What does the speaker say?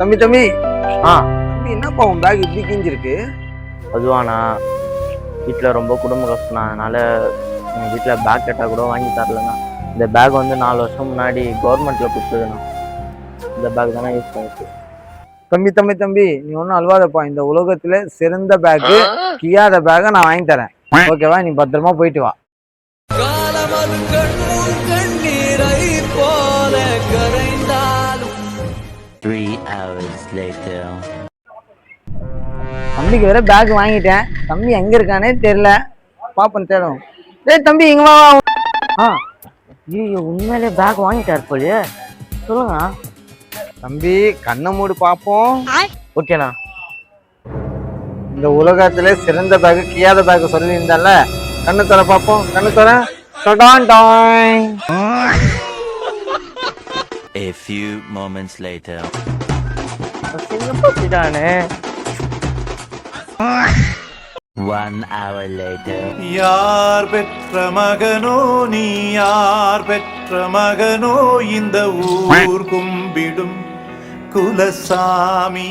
தம்பி தம்பி ஆ தம்பி என்னப்பா உன் பேக் இப்படி கிஞ்சிருக்கு? அதுவாண்ணா, வீட்டில் ரொம்ப குடும்ப கஷ்டம்ண்ணா. அதனால எங்கள் வீட்டில் பேக் கேட்டால் கூட வாங்கி தரலண்ணா. இந்த பேக் வந்து 4 வருஷம் முன்னாடி கவர்மெண்ட்டில் கொடுத்ததுண்ணா. இந்த பேக் தானே யூஸ் பண்ணிட்டு. தம்பி தம்பி தம்பி நீ ஒன்றும் அழுவாதப்பா. இந்த உலகத்துல சிறந்த பேக்கு கியாத பேக்கை நான் வாங்கி தரேன். ஓகேவா? நீ பத்திரமா போயிட்டு வா. காலமது கண்ணும் கண்ணீரை போல கரைந்தாலும் 3 hours later. தம்பிக்கு வேற பேக் வாங்கிட்டேன். தம்பி எங்க இருக்கானே தெரியல. பாப்பன் தேடும். டேய் தம்பி இங்க வா. ஆ ஐயோ, உண்மையிலே பேக் வாங்கிட்டார் போலியே. சொல்லுங்கண்ணா. தம்பி கண்ணை மூடு பாப்போம். ஓகேண்ணா. இந்த உலகத்துல சிறந்த பேக் கியாத பேக் சொல்லி இருந்தால, கண்ணு தர பாப்போம். கண்ணு தர. A few moments later. சிங்கப்பூர்தானே. 1 hour later. யார் பெற்ற மகனோ நீ, யார் பெற்ற மகனோ இந்த ஊர் கும்பிடும் குலசாமி.